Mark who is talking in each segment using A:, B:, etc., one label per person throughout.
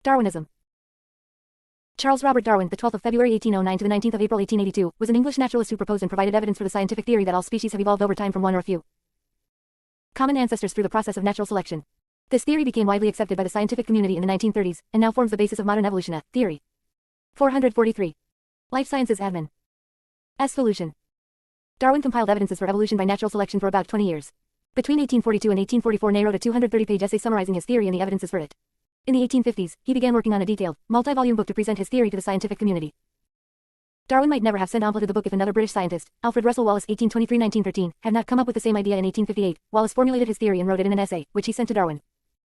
A: Darwinism. Charles Robert Darwin, the 12th of February 1809 to the 19th of April 1882, was an English naturalist who proposed and provided evidence for the scientific theory that all species have evolved over time from one or a few common ancestors through the process of natural selection. This theory became widely accepted by the scientific community in the 1930s, and now forms the basis of modern evolution theory. 443. Life Sciences Admin. Solution. Darwin compiled evidences for evolution by natural selection for about 20 years. Between 1842 and 1844, Ney wrote a 230-page essay summarizing his theory and the evidences for it. In the 1850s, he began working on a detailed, multi-volume book to present his theory to the scientific community. Darwin might never have sent Ample to the book if another British scientist, Alfred Russel Wallace 1823-1913, had not come up with the same idea in 1858. Wallace formulated his theory and wrote it in an essay, which he sent to Darwin.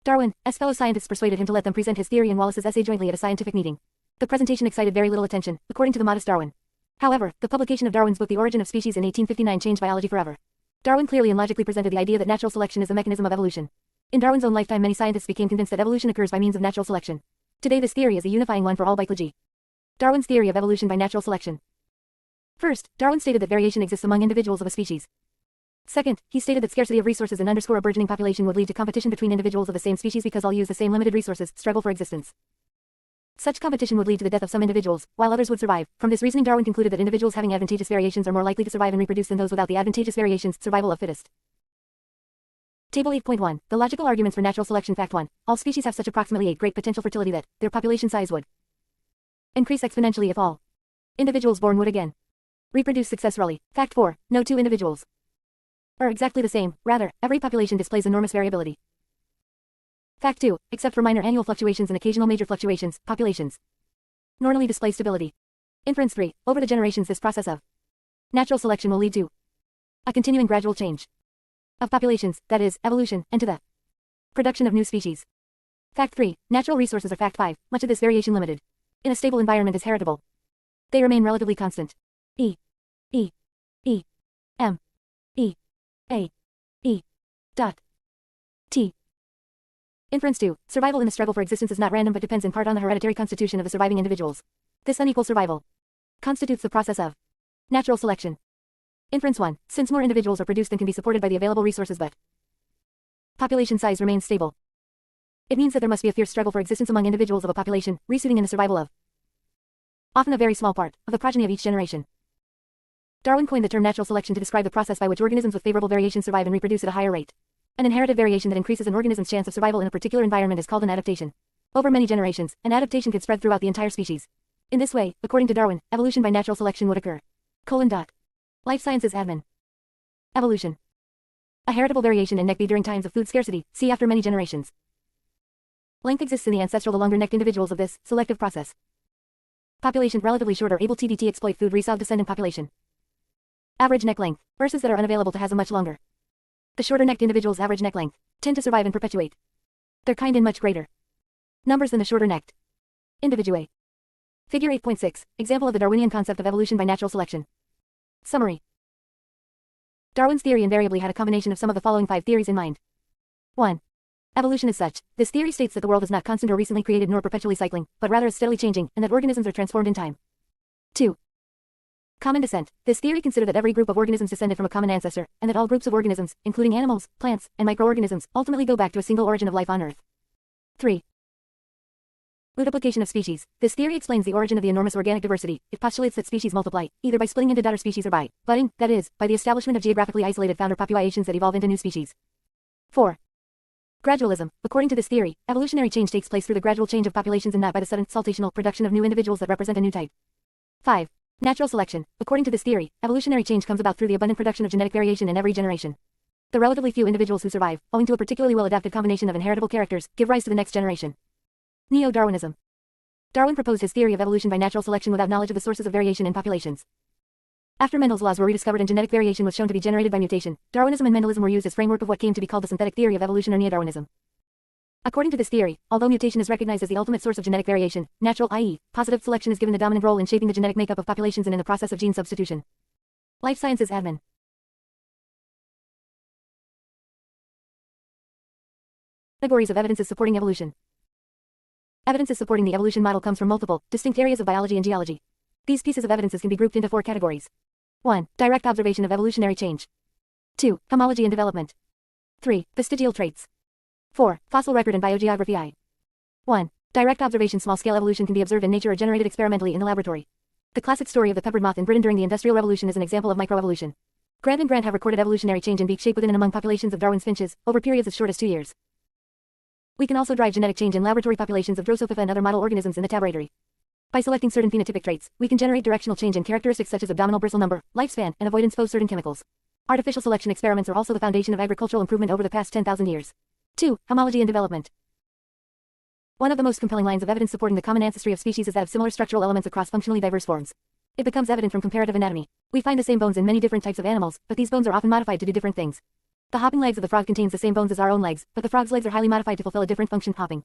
A: Darwin's fellow scientists persuaded him to let them present his theory and Wallace's essay jointly at a scientific meeting. The presentation excited very little attention, according to the modest Darwin. However, the publication of Darwin's book The Origin of Species in 1859 changed biology forever. Darwin clearly and logically presented the idea that natural selection is the mechanism of evolution. In Darwin's own lifetime, many scientists became convinced that evolution occurs by means of natural selection. Today this theory is a unifying one for all biology. Darwin's theory of evolution by natural selection. First, Darwin stated that variation exists among individuals of a species. Second, he stated that scarcity of resources and a burgeoning population would lead to competition between individuals of the same species because all use the same limited resources, struggle for existence. Such competition would lead to the death of some individuals, while others would survive. From this reasoning, Darwin concluded that individuals having advantageous variations are more likely to survive and reproduce than those without the advantageous variations, survival of fittest. Table 8.1. The logical arguments for natural selection. Fact 1. All species have such approximately 8 great potential fertility that their population size would increase exponentially if all individuals born would again reproduce successfully. Fact 4. No two individuals are exactly the same, rather, every population displays enormous variability. Fact 2. Except for minor annual fluctuations and occasional major fluctuations, populations normally display stability. Inference 3. Over the generations, this process of natural selection will lead to a continuing gradual change of populations, that is, evolution, and to the production of new species. Fact 3. Natural resources are. Fact 5. Much of this variation limited in a stable environment is heritable. They remain relatively constant. E. E. E. M. E. A. E. Dot. T. Inference 2. Survival in the struggle for existence is not random but depends in part on the hereditary constitution of the surviving individuals. This unequal survival constitutes the process of natural selection. Inference 1. Since more individuals are produced than can be supported by the available resources but population size remains stable, it means that there must be a fierce struggle for existence among individuals of a population, resulting in the survival of often a very small part of the progeny of each generation. Darwin coined the term natural selection to describe the process by which organisms with favorable variation survive and reproduce at a higher rate. An inherited variation that increases an organism's chance of survival in a particular environment is called an adaptation. Over many generations, an adaptation could spread throughout the entire species. In this way, according to Darwin, evolution by natural selection would occur. Life Sciences Admin. Evolution. A heritable variation in neck beard during times of food scarcity, see after many generations. Length exists in the ancestral the longer-necked individuals of this selective process. Population relatively shorter able to exploit food resolve descendant population. Average neck length, versus that are unavailable to has a much longer. The shorter-necked individuals' average neck length tend to survive and perpetuate their kind in much greater numbers than the shorter-necked individui. Figure 8.6, example of the Darwinian concept of evolution by natural selection. Summary. Darwin's theory invariably had a combination of some of the following 5 theories in mind. 1. Evolution is such. This theory states that the world is not constant or recently created nor perpetually cycling, but rather is steadily changing, and that organisms are transformed in time. 2. Common descent. This theory considered that every group of organisms descended from a common ancestor, and that all groups of organisms, including animals, plants, and microorganisms, ultimately go back to a single origin of life on Earth. 3. Multiplication of species. This theory explains the origin of the enormous organic diversity. It postulates that species multiply, either by splitting into daughter species or by budding, that is, by the establishment of geographically isolated founder populations that evolve into new species. 4. Gradualism. According to this theory, evolutionary change takes place through the gradual change of populations and not by the sudden saltational production of new individuals that represent a new type. 5. Natural selection. According to this theory, evolutionary change comes about through the abundant production of genetic variation in every generation. The relatively few individuals who survive, owing to a particularly well-adapted combination of inheritable characters, give rise to the next generation. Neo-Darwinism. Darwin proposed his theory of evolution by natural selection without knowledge of the sources of variation in populations. After Mendel's laws were rediscovered and genetic variation was shown to be generated by mutation, Darwinism and Mendelism were used as framework of what came to be called the synthetic theory of evolution or Neo-Darwinism. According to this theory, although mutation is recognized as the ultimate source of genetic variation, natural i.e., positive selection is given the dominant role in shaping the genetic makeup of populations and in the process of gene substitution. Life Sciences Admin. Categories of evidences supporting evolution. Evidences supporting the evolution model comes from multiple, distinct areas of biology and geology. These pieces of evidences can be grouped into 4 categories. 1. Direct observation of evolutionary change. 2. Homology and development. 3. Vestigial traits. 4. Fossil record and biogeography. 1. Direct observation small-scale evolution can be observed in nature or generated experimentally in the laboratory. The classic story of the peppered moth in Britain during the Industrial Revolution is an example of microevolution. Grant and Grant have recorded evolutionary change in beak shape within and among populations of Darwin's finches, over periods as short as 2 years. We can also drive genetic change in laboratory populations of Drosophila and other model organisms in the laboratory. By selecting certain phenotypic traits, we can generate directional change in characteristics such as abdominal bristle number, lifespan, and avoidance of certain chemicals. Artificial selection experiments are also the foundation of agricultural improvement over the past 10,000 years. 2. Homology and development. One of the most compelling lines of evidence supporting the common ancestry of species is that of similar structural elements across functionally diverse forms. It becomes evident from comparative anatomy. We find the same bones in many different types of animals, but these bones are often modified to do different things. The hopping legs of the frog contains the same bones as our own legs, but the frog's legs are highly modified to fulfill a different function, hopping.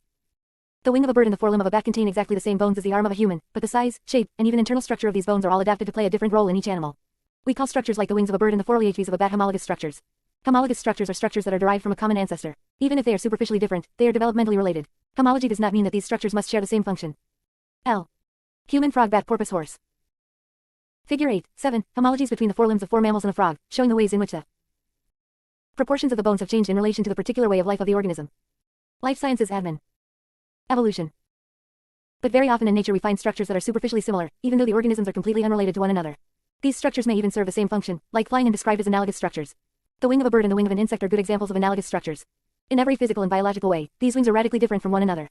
A: The wing of a bird and the forelimb of a bat contain exactly the same bones as the arm of a human, but the size, shape, and even internal structure of these bones are all adapted to play a different role in each animal. We call structures like the wings of a bird and the foreliages of a bat homologous structures. Homologous structures are structures that are derived from a common ancestor. Even if they are superficially different, they are developmentally related. Homology does not mean that these structures must share the same function. L. Human, frog, bat, porpoise, horse. Figure 8, 7. Homologies between the forelimbs of 4 mammals and a frog, showing the ways in which the proportions of the bones have changed in relation to the particular way of life of the organism. Life sciences admin. Evolution. But very often in nature we find structures that are superficially similar, even though the organisms are completely unrelated to one another. These structures may even serve the same function, like flying and described as analogous structures. The wing of a bird and the wing of an insect are good examples of analogous structures. In every physical and biological way, these wings are radically different from one another.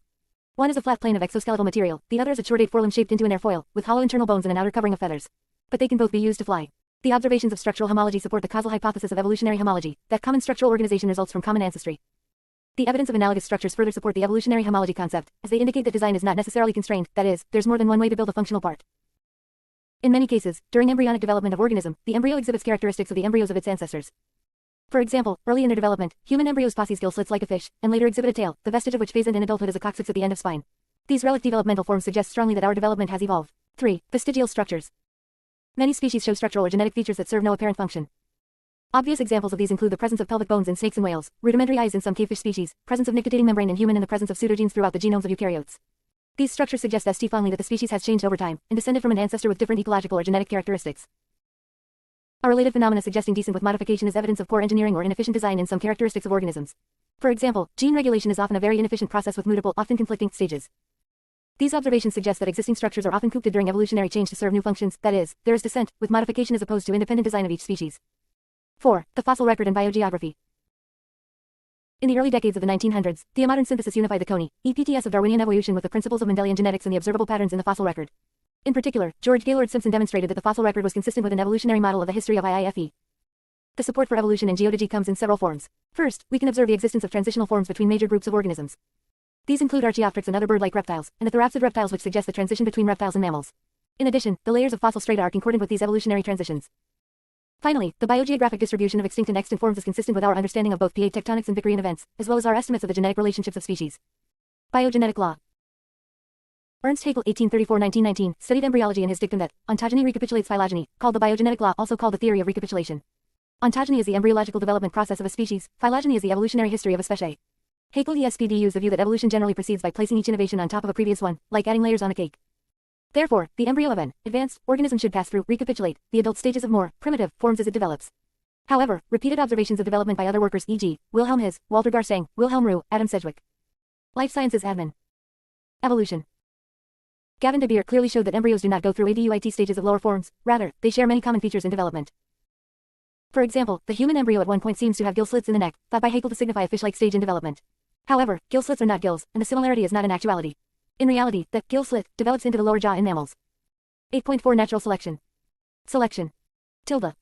A: One is a flat plane of exoskeletal material, the other is a chordate forelimb shaped into an airfoil, with hollow internal bones and an outer covering of feathers. But they can both be used to fly. The observations of structural homology support the causal hypothesis of evolutionary homology, that common structural organization results from common ancestry. The evidence of analogous structures further support the evolutionary homology concept, as they indicate that design is not necessarily constrained, that is, there's more than one way to build a functional part. In many cases, during embryonic development of organism, the embryo exhibits characteristics of the embryos of its ancestors. For example, early in their development, human embryos possess gill slits like a fish, and later exhibit a tail, the vestige of which phased in adulthood as a coccyx at the end of spine. These relic developmental forms suggest strongly that our development has evolved. 3. Vestigial structures. Many species show structural or genetic features that serve no apparent function. Obvious examples of these include the presence of pelvic bones in snakes and whales, rudimentary eyes in some cavefish species, presence of nictitating membrane in human, and the presence of pseudogenes throughout the genomes of eukaryotes. These structures suggest strongly that the species has changed over time, and descended from an ancestor with different ecological or genetic characteristics. A related phenomena suggesting descent with modification is evidence of poor engineering or inefficient design in some characteristics of organisms. For example, gene regulation is often a very inefficient process with multiple, often conflicting, stages. These observations suggest that existing structures are often coopted during evolutionary change to serve new functions, that is, there is descent, with modification as opposed to independent design of each species. 4. The fossil record and biogeography. In the early decades of the 1900s, Theomodern synthesis unified the Coney, EPTS of Darwinian evolution with the principles of Mendelian genetics and the observable patterns in the fossil record. In particular, George Gaylord Simpson demonstrated that the fossil record was consistent with an evolutionary model of the history of IIFE. The support for evolution in geology comes in several forms. First, we can observe the existence of transitional forms between major groups of organisms. These include Archaeopteryx and other bird-like reptiles, and the therapsid reptiles, which suggest the transition between reptiles and mammals. In addition, the layers of fossil strata are concordant with these evolutionary transitions. Finally, the biogeographic distribution of extinct and extant forms is consistent with our understanding of both plate tectonics and Vicarian events, as well as our estimates of the genetic relationships of species. Biogenetic law. Ernst Haeckel (1834–1919) studied embryology in his dictum that ontogeny recapitulates phylogeny, called the biogenetic law, also called the theory of recapitulation. Ontogeny is the embryological development process of a species, phylogeny is the evolutionary history of a species. Haeckel ESPD used the view that evolution generally proceeds by placing each innovation on top of a previous one, like adding layers on a cake. Therefore, the embryo of an advanced organism should pass through, recapitulate, the adult stages of more primitive forms as it develops. However, repeated observations of development by other workers, e.g., Wilhelm His, Walter Garsang, Wilhelm Roux, Adam Sedgwick. Life Sciences Admin. Evolution. Gavin de Beer clearly showed that embryos do not go through ADUIT stages of lower forms, rather, they share many common features in development. For example, the human embryo at one point seems to have gill slits in the neck, thought by Haeckel to signify a fish-like stage in development. However, gill slits are not gills, and the similarity is not an actuality. In reality, the gill slit develops into the lower jaw in mammals. 8.4 Natural selection. Selection. Tilde.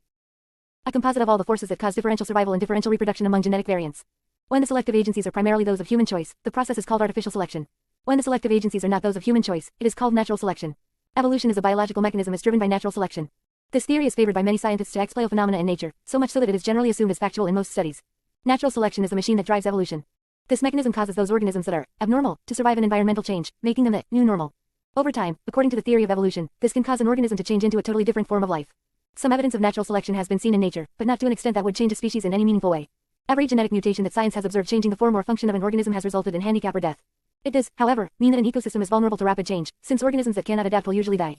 A: A composite of all the forces that cause differential survival and differential reproduction among genetic variants. When the selective agencies are primarily those of human choice, the process is called artificial selection. When the selective agencies are not those of human choice, it is called natural selection. Evolution is a biological mechanism driven by natural selection. This theory is favored by many scientists to explain phenomena in nature, so much so that it is generally assumed as factual in most studies. Natural selection is the machine that drives evolution. This mechanism causes those organisms that are abnormal to survive an environmental change, making them the new normal. Over time, according to the theory of evolution, this can cause an organism to change into a totally different form of life. Some evidence of natural selection has been seen in nature, but not to an extent that would change a species in any meaningful way. Every genetic mutation that science has observed changing the form or function of an organism has resulted in handicap or death. It does, however, mean that an ecosystem is vulnerable to rapid change, since organisms that cannot adapt will usually die.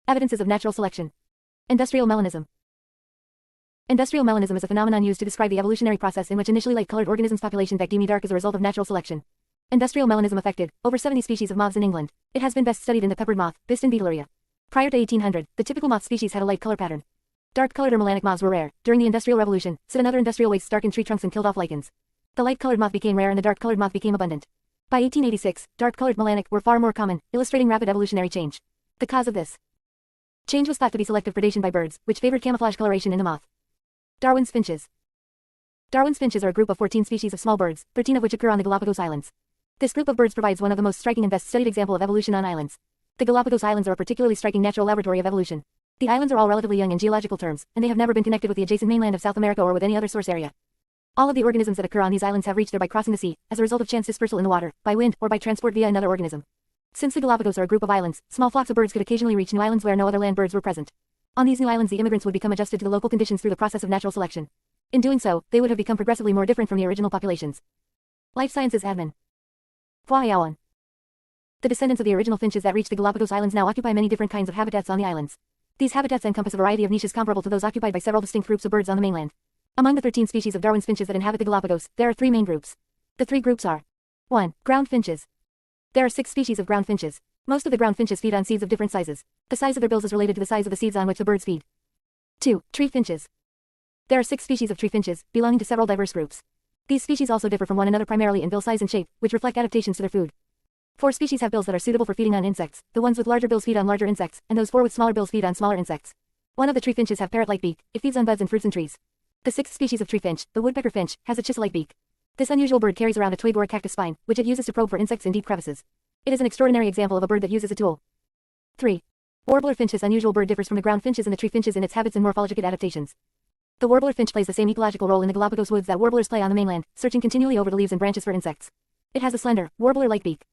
A: Evidences of natural selection. Industrial melanism. Industrial melanism is a phenomenon used to describe the evolutionary process in which initially light-colored organisms' populations became dark as a result of natural selection. Industrial melanism affected over 70 species of moths in England. It has been best studied in the peppered moth, Biston beetleria. Prior to 1800, the typical moth species had a light color pattern. Dark-colored or melanic moths were rare. During the Industrial Revolution, other industrial wastes darkened tree trunks and killed off lichens. The light-colored moth became rare and the dark-colored moth became abundant. By 1886, dark-colored melanic were far more common, illustrating rapid evolutionary change. The cause of this change was thought to be selective predation by birds, which favored camouflage coloration in the moth. Darwin's finches. Darwin's finches are a group of 14 species of small birds, 13 of which occur on the Galapagos Islands. This group of birds provides one of the most striking and best-studied example of evolution on islands. The Galapagos Islands are a particularly striking natural laboratory of evolution. The islands are all relatively young in geological terms, and they have never been connected with the adjacent mainland of South America or with any other source area. All of the organisms that occur on these islands have reached there by crossing the sea, as a result of chance dispersal in the water, by wind, or by transport via another organism. Since the Galapagos are a group of islands, small flocks of birds could occasionally reach new islands where no other land birds were present. On these new islands the immigrants would become adjusted to the local conditions through the process of natural selection. In doing so, they would have become progressively more different from the original populations. Life Sciences Admin. Huayawan. The descendants of the original finches that reached the Galapagos Islands now occupy many different kinds of habitats on the islands. These habitats encompass a variety of niches comparable to those occupied by several distinct groups of birds on the mainland. Among the 13 species of Darwin's finches that inhabit the Galapagos, there are 3 main groups. The 3 groups are 1. Ground finches. There are 6 species of ground finches. Most of the ground finches feed on seeds of different sizes. The size of their bills is related to the size of the seeds on which the birds feed. 2. Tree finches. There are 6 species of tree finches, belonging to several diverse groups. These species also differ from one another primarily in bill size and shape, which reflect adaptations to their food. 4 species have bills that are suitable for feeding on insects. The ones with larger bills feed on larger insects, and those 4 with smaller bills feed on smaller insects. One of the tree finches have parrot-like beak. It feeds on buds and fruits and trees. The 6th species of tree finch, the woodpecker finch, has a chisel-like beak. This unusual bird carries around a twig or a cactus spine, which it uses to probe for insects in deep crevices. It is an extraordinary example of a bird that uses a tool. 3. Warbler finch. This unusual bird differs from the ground finches and the tree finches in its habits and morphologic adaptations. The warbler finch plays the same ecological role in the Galapagos woods that warblers play on the mainland, searching continually over the leaves and branches for insects. It has a slender, warbler-like beak.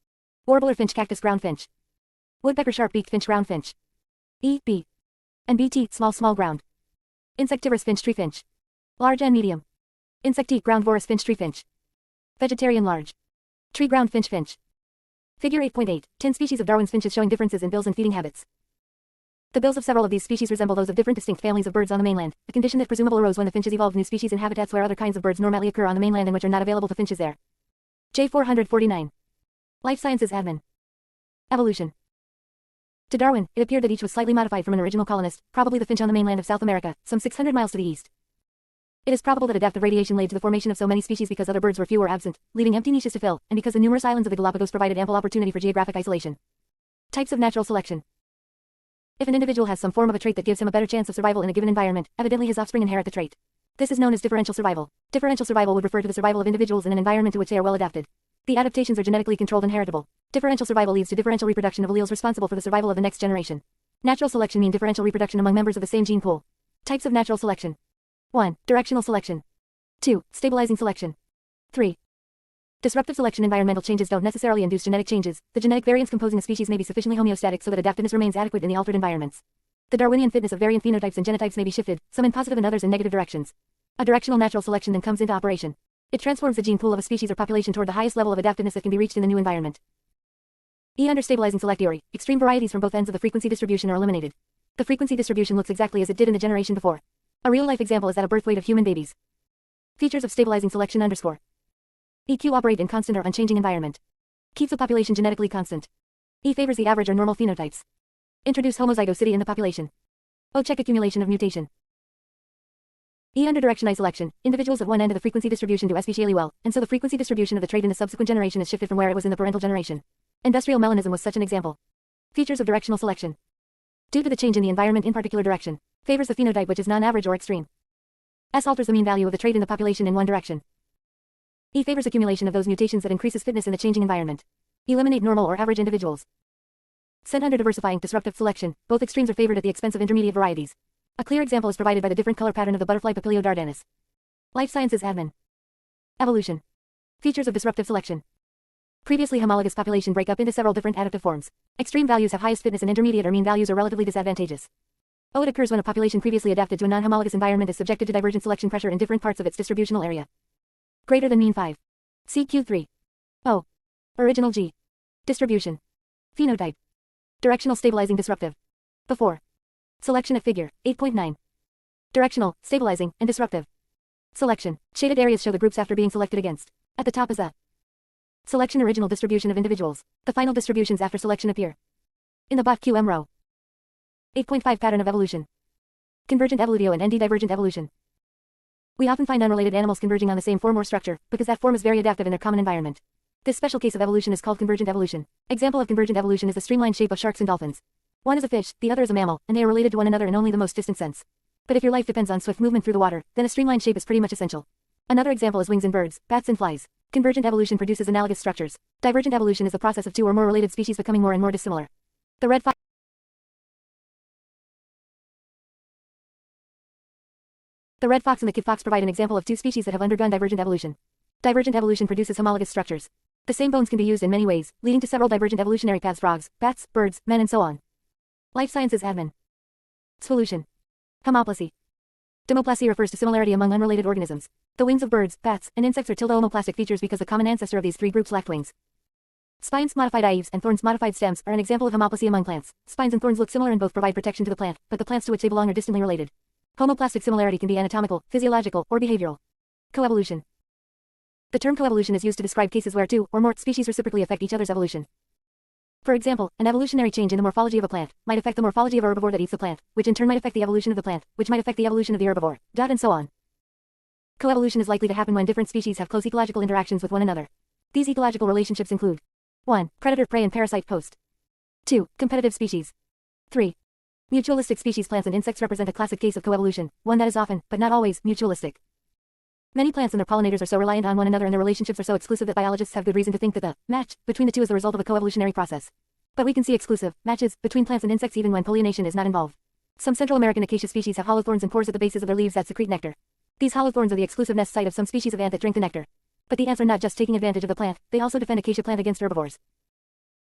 A: Warbler finch, cactus ground finch. Woodpecker sharp-beaked finch, ground finch. E.B. and B.T. small ground. Insectivorous finch, tree finch. Large and medium. Insectete ground vorous finch, tree finch. Vegetarian large. Tree ground finch finch. Figure 8.8. 10 species of Darwin's finches showing differences in bills and feeding habits. The bills of several of these species resemble those of different distinct families of birds on the mainland, a condition that presumably arose when the finches evolved new species in habitats where other kinds of birds normally occur on the mainland and which are not available to finches there. J449. Life Sciences Admin. Evolution. To Darwin, it appeared that each was slightly modified from an original colonist, probably the finch on the mainland of South America, some 600 miles to the east. It is probable that a depth of radiation led to the formation of so many species because other birds were few or absent, leaving empty niches to fill, and because the numerous islands of the Galapagos provided ample opportunity for geographic isolation. Types of natural selection. If an individual has some form of a trait that gives him a better chance of survival in a given environment, evidently his offspring inherit the trait. This is known as differential survival. Differential survival would refer to the survival of individuals in an environment to which they are well adapted. The adaptations are genetically controlled and heritable. Differential survival leads to differential reproduction of alleles responsible for the survival of the next generation. Natural selection means differential reproduction among members of the same gene pool. Types of natural selection. 1. Directional selection. 2. Stabilizing selection. 3. Disruptive selection. Environmental changes don't necessarily induce genetic changes. The genetic variance composing a species may be sufficiently homeostatic so that adaptiveness remains adequate in the altered environments. The Darwinian fitness of variant phenotypes and genotypes may be shifted, some in positive and others in negative directions. A directional natural selection then comes into operation. It transforms the gene pool of a species or population toward the highest level of adaptiveness that can be reached in the new environment. Under stabilizing select theory, extreme varieties from both ends of the frequency distribution are eliminated. The frequency distribution looks exactly as it did in the generation before. A real-life example is that of birth weight of human babies. Features of stabilizing selection _. EQ operate in constant or unchanging environment. Keeps the population genetically constant. E favors the average or normal phenotypes. Introduce homozygosity in the population. O check accumulation of mutation. Under direction selection, individuals at one end of the frequency distribution do especially well, and so the frequency distribution of the trait in the subsequent generation is shifted from where it was in the parental generation. Industrial melanism was such an example. Features of directional selection. Due to the change in the environment in particular direction, favors the phenotype which is non-average or extreme. S alters the mean value of the trait in the population in one direction. E favors accumulation of those mutations that increases fitness in the changing environment. Eliminate normal or average individuals. Sent under diversifying disruptive selection, both extremes are favored at the expense of intermediate varieties. A clear example is provided by the different color pattern of the butterfly Papilio dardanus. Life Sciences Admin. Evolution. Features of disruptive selection. Previously homologous population break up into several different adaptive forms. Extreme values have highest fitness and intermediate or mean values are relatively disadvantageous. It occurs when a population previously adapted to a non-homologous environment is subjected to divergent selection pressure in different parts of its distributional area. Greater than mean 5. CQ3. O. Original G. Distribution. Phenotype. Directional stabilizing disruptive. Before. Selection at figure 8.9. Directional, stabilizing, and disruptive. Selection. Shaded areas show the groups after being selected against. At the top is a Selection original distribution of individuals. The final distributions after selection appear in the BOTQM row. 8.5 Pattern of evolution. Convergent evolutio and ND divergent evolution. We often find unrelated animals converging on the same form or structure, because that form is very adaptive in their common environment. This special case of evolution is called convergent evolution. Example of convergent evolution is the streamlined shape of sharks and dolphins. One is a fish, the other is a mammal, and they are related to one another in only the most distant sense. But if your life depends on swift movement through the water, then a streamlined shape is pretty much essential. Another example is wings in birds, bats and flies. Convergent evolution produces analogous structures. Divergent evolution is the process of two or more related species becoming more and more dissimilar. The red fox and the kit fox provide an example of two species that have undergone divergent evolution. Divergent evolution produces homologous structures. The same bones can be used in many ways, leading to several divergent evolutionary paths: frogs, bats, birds, men, and so on. Life Sciences Admin. Solution. Homoplasy. Dimoplasy refers to similarity among unrelated organisms. The wings of birds, bats, and insects are tilde-homoplastic features because the common ancestor of these three groups lacked wings. Spines, modified eaves, and thorns, modified stems, are an example of homoplasy among plants. Spines and thorns look similar and both provide protection to the plant, but the plants to which they belong are distantly related. Homoplastic similarity can be anatomical, physiological, or behavioral. Coevolution. The term coevolution is used to describe cases where two or more species reciprocally affect each other's evolution. For example, an evolutionary change in the morphology of a plant might affect the morphology of a herbivore that eats the plant, which in turn might affect the evolution of the plant, which might affect the evolution of the herbivore, and so on. Coevolution is likely to happen when different species have close ecological interactions with one another. These ecological relationships include 1. Predator-prey and parasite-host. 2. Competitive species. 3. Mutualistic species. Plants and insects represent a classic case of coevolution, one that is often, but not always, mutualistic. Many plants and their pollinators are so reliant on one another and their relationships are so exclusive that biologists have good reason to think that the match between the two is the result of a coevolutionary process. But we can see exclusive matches between plants and insects even when pollination is not involved. Some Central American acacia species have hollow thorns and pores at the bases of their leaves that secrete nectar. These hollow thorns are the exclusive nest site of some species of ant that drink the nectar. But the ants are not just taking advantage of the plant, they also defend acacia plant against herbivores.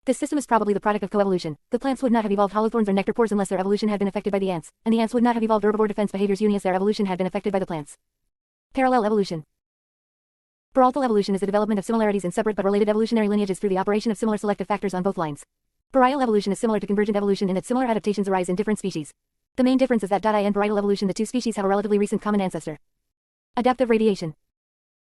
A: This system is probably the product of coevolution. The plants would not have evolved hollow thorns or nectar pores unless their evolution had been affected by the ants, and the ants would not have evolved herbivore defense behaviors unless their evolution had been affected by the plants. Parallel evolution. Parallel evolution is the development of similarities in separate but related evolutionary lineages through the operation of similar selective factors on both lines. Parallel evolution is similar to convergent evolution in that similar adaptations arise in different species. The main difference is that in parallel evolution the two species have a relatively recent common ancestor. Adaptive radiation.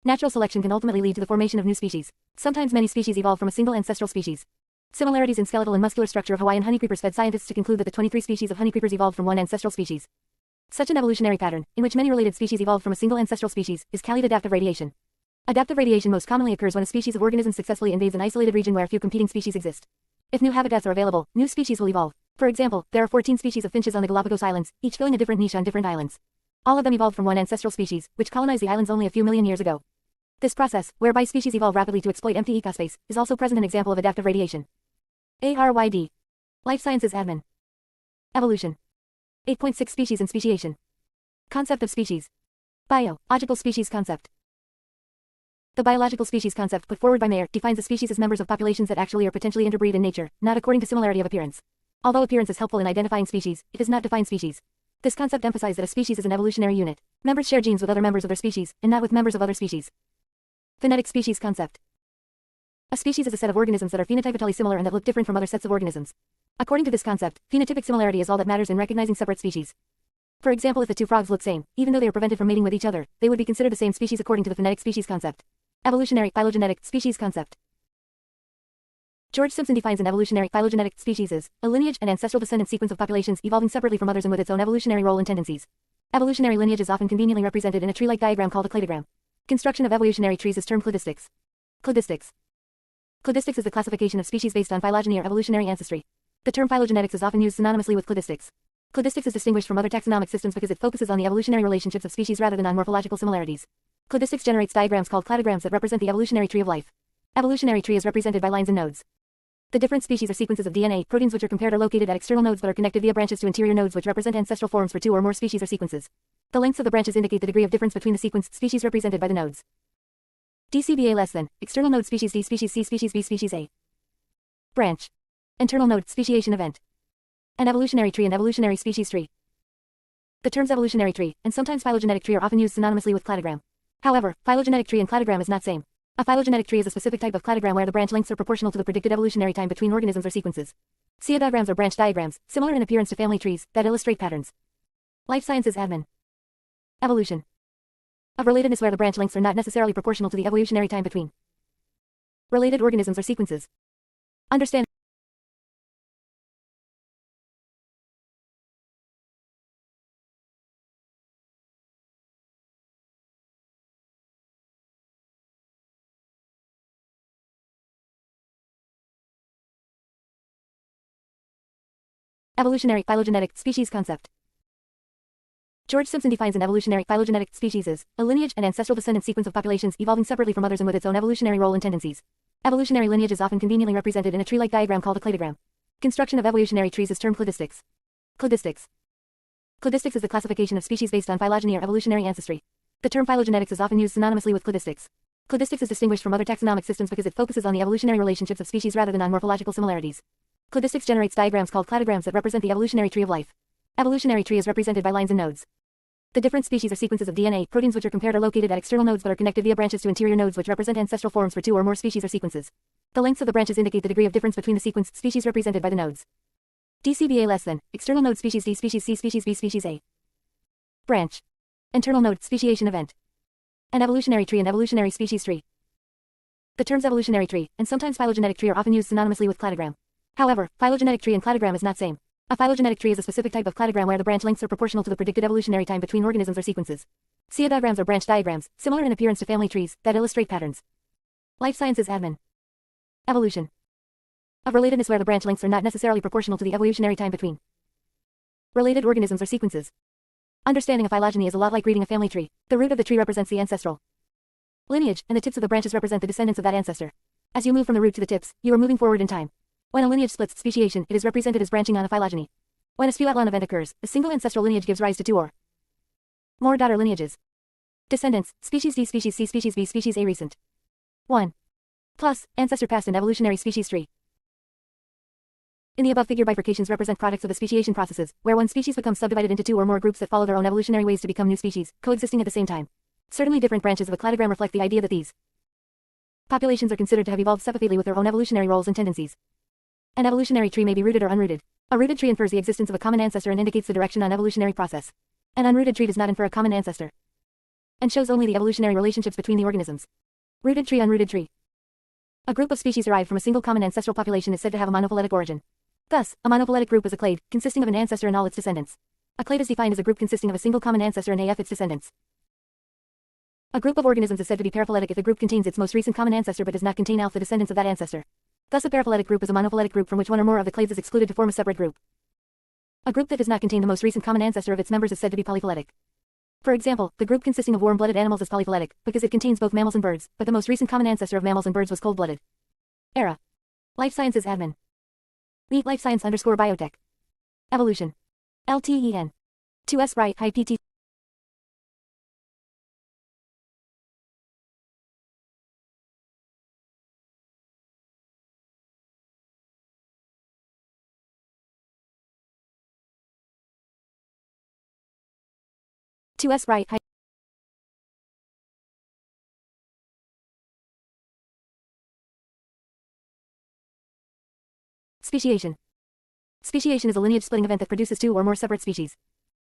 A: Natural selection can ultimately lead to the formation of new species. Sometimes many species evolve from a single ancestral species. Similarities in skeletal and muscular structure of Hawaiian honeycreepers fed scientists to conclude that the 23 species of honeycreepers evolved from one ancestral species. Such an evolutionary pattern, in which many related species evolved from a single ancestral species, is called adaptive radiation. Adaptive radiation most commonly occurs when a species of organism successfully invades an isolated region where a few competing species exist. If new habitats are available, new species will evolve. For example, there are 14 species of finches on the Galapagos Islands, each filling a different niche on different islands. All of them evolved from one ancestral species, which colonized the islands only a few million years ago. This process, whereby species evolve rapidly to exploit empty ecospace, is also present an example of adaptive radiation. ARYD. Life Sciences Admin. Evolution. 8.6 Species and Speciation. Concept of species. Biological species concept. The biological species concept put forward by Mayer defines a species as members of populations that actually or potentially interbreed in nature, not according to similarity of appearance. Although appearance is helpful in identifying species, it does not define species. This concept emphasizes that a species is an evolutionary unit. Members share genes with other members of their species, and not with members of other species. Phonetic species concept. A species is a set of organisms that are phenotypically similar and that look different from other sets of organisms. According to this concept, phenotypic similarity is all that matters in recognizing separate species. For example, if the two frogs look same, even though they are prevented from mating with each other, they would be considered the same species according to the phonetic species concept. Evolutionary phylogenetic species concept. George Simpson defines an evolutionary phylogenetic species as a lineage and ancestral descendant sequence of populations evolving separately from others and with its own evolutionary role and tendencies. Evolutionary lineage is often conveniently represented in a tree-like diagram called a cladogram. Construction of evolutionary trees is termed cladistics. Cladistics. Cladistics is the classification of species based on phylogeny or evolutionary ancestry. The term phylogenetics is often used synonymously with cladistics. Cladistics is distinguished from other taxonomic systems because it focuses on the evolutionary relationships of species rather than on morphological similarities. Cladistics generates diagrams called cladograms that represent the evolutionary tree of life. Evolutionary tree is represented by lines and nodes. The different species are sequences of DNA. Proteins which are compared are located at external nodes but are connected via branches to interior nodes which represent ancestral forms for two or more species or sequences. The lengths of the branches indicate the degree of difference between the sequence species represented by the nodes. DCBA less than external node species D species C species B species A. Branch. Internal node speciation event. An evolutionary tree and evolutionary species tree. The terms evolutionary tree and sometimes phylogenetic tree are often used synonymously with cladogram. However, phylogenetic tree and cladogram is not same. A phylogenetic tree is a specific type of cladogram where the branch lengths are proportional to the predicted evolutionary time between organisms or sequences. Pseudodiagrams are branch diagrams, similar in appearance to family trees, that illustrate patterns. Life Sciences Admin. Evolution. Of relatedness where the branch lengths are not necessarily proportional to the evolutionary time between. Related organisms or sequences. Understand. Evolutionary phylogenetic species concept. George Simpson defines an evolutionary phylogenetic species as a lineage and ancestral descendant sequence of populations evolving separately from others and with its own evolutionary role and tendencies. Evolutionary lineage is often conveniently represented in a tree-like diagram called a cladogram. Construction of evolutionary trees is termed cladistics. Cladistics. Cladistics is the classification of species based on phylogeny or evolutionary ancestry. The term phylogenetics is often used synonymously with cladistics. Cladistics is distinguished from other taxonomic systems because it focuses on the evolutionary relationships of species rather than on morphological similarities. Cladistics generates diagrams called cladograms that represent the evolutionary tree of life. Evolutionary tree is represented by lines and nodes. The different species are sequences of DNA. Proteins which are compared are located at external nodes but are connected via branches to interior nodes which represent ancestral forms for two or more species or sequences. The lengths of the branches indicate the degree of difference between the sequence species represented by the nodes. DCBA less than, external node species D species C species B species A. Branch. Internal node, speciation event. An evolutionary tree and evolutionary species tree. The terms evolutionary tree, and sometimes phylogenetic tree are often used synonymously with cladogram. However, phylogenetic tree and cladogram is not same. A phylogenetic tree is a specific type of cladogram where the branch lengths are proportional to the predicted evolutionary time between organisms or sequences. Pseudodiagrams or branch diagrams, similar in appearance to family trees, that illustrate patterns. Life sciences admin. Evolution. Of relatedness where the branch lengths are not necessarily proportional to the evolutionary time between related organisms or sequences. Understanding a phylogeny is a lot like reading a family tree. The root of the tree represents the ancestral lineage, and the tips of the branches represent the descendants of that ancestor. As you move from the root to the tips, you are moving forward in time. When a lineage splits, speciation, it is represented as branching on a phylogeny. When a spuathlon event occurs, a single ancestral lineage gives rise to two or more daughter lineages. Descendants, species D, species C, species B, species A recent. 1. Plus, ancestor past and evolutionary species tree. In the above figure bifurcations represent products of the speciation processes, where one species becomes subdivided into two or more groups that follow their own evolutionary ways to become new species, coexisting at the same time. Certainly different branches of a cladogram reflect the idea that these populations are considered to have evolved separately with their own evolutionary roles and tendencies. An evolutionary tree may be rooted or unrooted. A rooted tree infers the existence of a common ancestor and indicates the direction on evolutionary process. An unrooted tree does not infer a common ancestor and shows only the evolutionary relationships between the organisms. Rooted tree, unrooted tree. A group of species derived from a single common ancestral population is said to have a monophyletic origin. Thus, a monophyletic group is a clade, consisting of an ancestor and all its descendants. A clade is defined as a group consisting of a single common ancestor and AF its descendants. A group of organisms is said to be paraphyletic if the group contains its most recent common ancestor but does not contain alpha descendants of that ancestor. Thus a paraphyletic group is a monophyletic group from which one or more of the clades is excluded to form a separate group. A group that does not contain the most recent common ancestor of its members is said to be polyphyletic. For example, the group consisting of warm-blooded animals is polyphyletic, because it contains both mammals and birds, but the most recent common ancestor of mammals and birds was cold-blooded. ERA. Life Sciences Admin. Lead Life Science _ Biotech. Evolution. LTEN. 2S right high PT. Two S right high. Speciation. Speciation is a lineage splitting event that produces two or more separate species.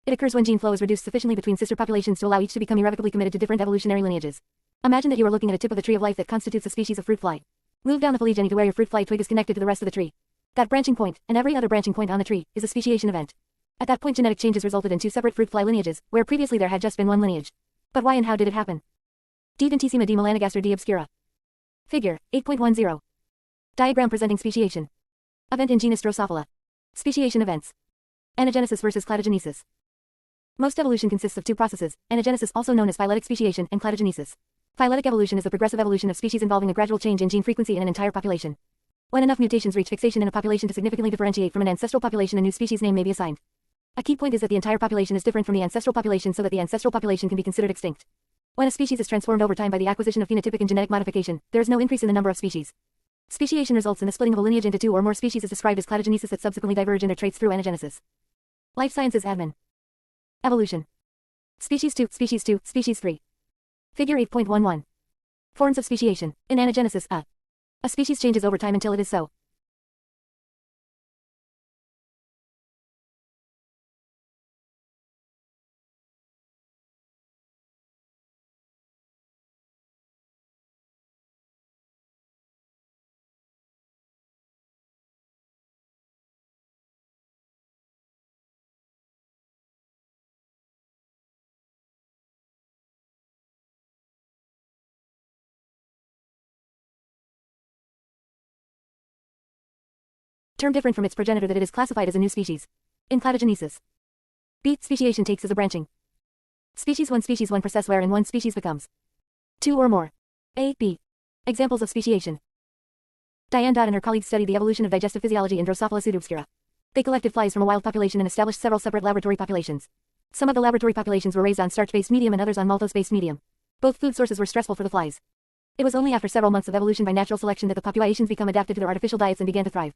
A: It occurs when gene flow is reduced sufficiently between sister populations to allow each to become irrevocably committed to different evolutionary lineages. Imagine that you are looking at a tip of the tree of life that constitutes a species of fruit fly. Move down the phylogeny to where your fruit fly twig is connected to the rest of the tree. That branching point, and every other branching point on the tree, is a speciation event. At that point genetic changes resulted in two separate fruit fly lineages, where previously there had just been one lineage. But why and how did it happen? D. Dentissima D. Melanogaster D. obscura. Figure 8.10. Diagram presenting speciation. Event in genus Drosophila. Speciation events. Anagenesis versus cladogenesis. Most evolution consists of two processes, anagenesis also known as phyletic speciation and cladogenesis. Phyletic evolution is the progressive evolution of species involving a gradual change in gene frequency in an entire population. When enough mutations reach fixation in a population to significantly differentiate from an ancestral population, a new species name may be assigned. A key point is that the entire population is different from the ancestral population so that the ancestral population can be considered extinct. When a species is transformed over time by the acquisition of phenotypic and genetic modification, there is no increase in the number of species. Speciation results in the splitting of a lineage into two or more species as described as cladogenesis that subsequently diverge in their traits through anagenesis. Life Sciences Admin. Evolution. Species 2, Species 2, Species 3. Figure 8.11. Forms of speciation. In anagenesis, a species changes over time until it is so. term different from its progenitor that it is classified as a new species. In cladogenesis. B. Speciation takes as a branching. Species 1 process wherein one species becomes two or more. A. B. Examples of speciation. Diane Dodd and her colleagues studied the evolution of digestive physiology in Drosophila pseudoobscura. They collected flies from a wild population and established several separate laboratory populations. Some of the laboratory populations were raised on starch-based medium and others on maltose-based medium. Both food sources were stressful for the flies. It was only after several months of evolution by natural selection that the populations become adapted to their artificial diets and began to thrive.